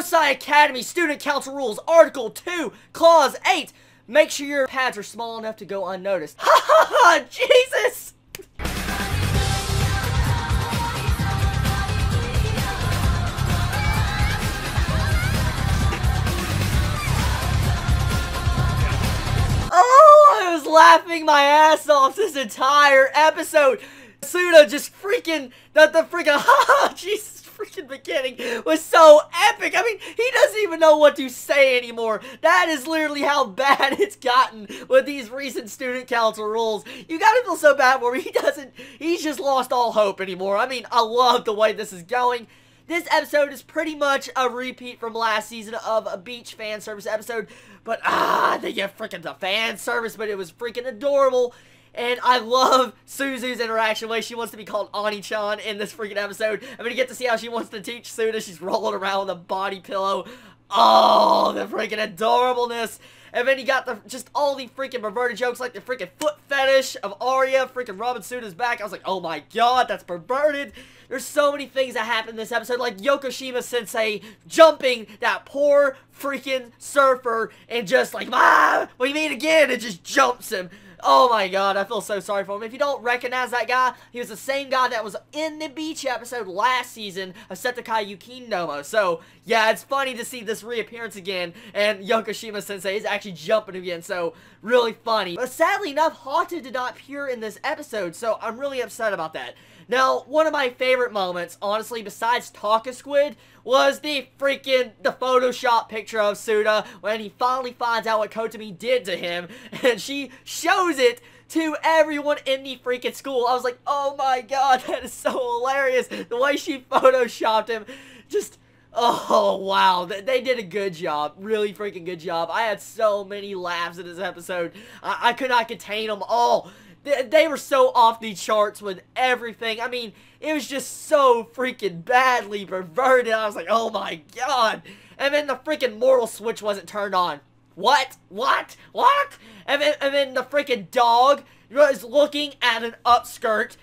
Yosai Academy Student Council Rules, Article 2, Clause 8. Make sure your pads are small enough to go unnoticed. Ha ha ha! Jesus! Oh, I was laughing my ass off this entire episode. Suda just freaking, the freaking, haha, Jesus, freaking beginning was so epic. I mean, he doesn't even know what to say anymore. That is literally how bad it's gotten with these recent student council rules. You gotta feel so bad for him. He's just lost all hope anymore. I mean, I love the way this is going. This episode is pretty much a repeat from last season of a beach fan service episode. But, they get freaking the fan service, but it was freaking adorable. And I love Suzu's interaction, the way she wants to be called Ani-chan in this freaking episode. I mean, you get to see how she wants to teach Suda. She's rolling around with a body pillow. Oh, the freaking adorableness. And then you got just all the freaking perverted jokes, like the freaking foot fetish of Arya freaking rubbing Suda's back. I was like, oh my god, that's perverted. There's so many things that happen in this episode, like Yokoshima Sensei jumping that poor freaking surfer and just like, what do you mean again? It just jumps him. Oh my god, I feel so sorry for him. If you don't recognize that guy, he was the same guy that was in the beach episode last season of Seitokai Yakuindomo. So, yeah, it's funny to see this reappearance again, and Yokoshima Sensei is actually jumping again, so really funny. But sadly enough, Hata did not appear in this episode, so I'm really upset about that. Now, one of my favorite moments, honestly, besides Taka Squid, was the Photoshop picture of Suda when he finally finds out what Kotami did to him, and she shows it to everyone in the freaking school. I was like, oh my god, that is so hilarious. The way she Photoshopped him, just, oh wow, they did a good job, really freaking good job. I had so many laughs in this episode. I could not contain them all. They were so off the charts with everything. I mean, it was just so freaking badly perverted. I was like, oh my god. And then the freaking moral switch wasn't turned on. What? What? What? And then the freaking dog was looking at an upskirt.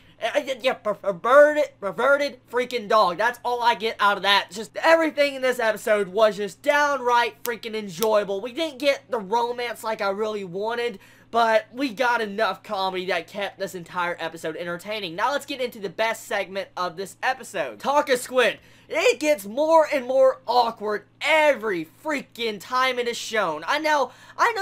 Yeah, perverted freaking dog. That's all I get out of that. Just everything in this episode was just downright freaking enjoyable. We didn't get the romance like I really wanted, but we got enough comedy that kept this entire episode entertaining. Now let's get into the best segment of this episode. Taka Squid. It gets more and more awkward every freaking time it is shown. I know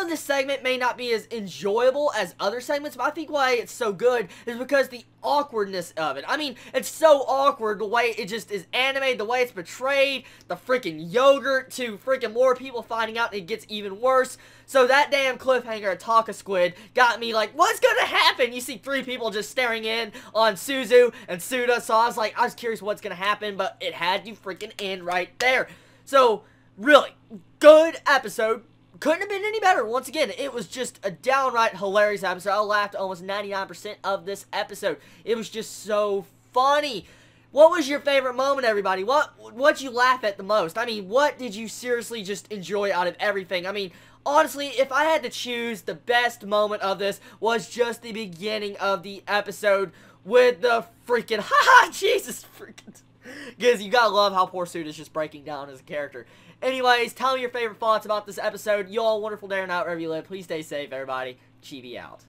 this segment may not be as enjoyable as other segments, but I think why it's so good is because the awkwardness of it. I mean, it's so awkward the way it just is animated, the way it's portrayed, the freaking yogurt to freaking more people finding out, and it gets even worse. So that damn cliffhanger at Taka Squid got me like, what's gonna happen? You see 3 people just staring in on Suzu and Suda, so I was curious what's gonna happen, but it had to freaking end right there. So, really, good episode. Couldn't have been any better. Once again, it was just a downright hilarious episode. I laughed almost 99% of this episode. It was just so funny. What was your favorite moment, everybody? What'd you laugh at the most? I mean, what did you seriously just enjoy out of everything? I mean, honestly, if I had to choose, the best moment of this was just the beginning of the episode with the freaking, haha, Jesus freaking, because you gotta love how poor Suda is just breaking down as a character. Anyways, tell me your favorite thoughts about this episode. You all wonderful day or night wherever you live. Please stay safe, everybody. Chibi out.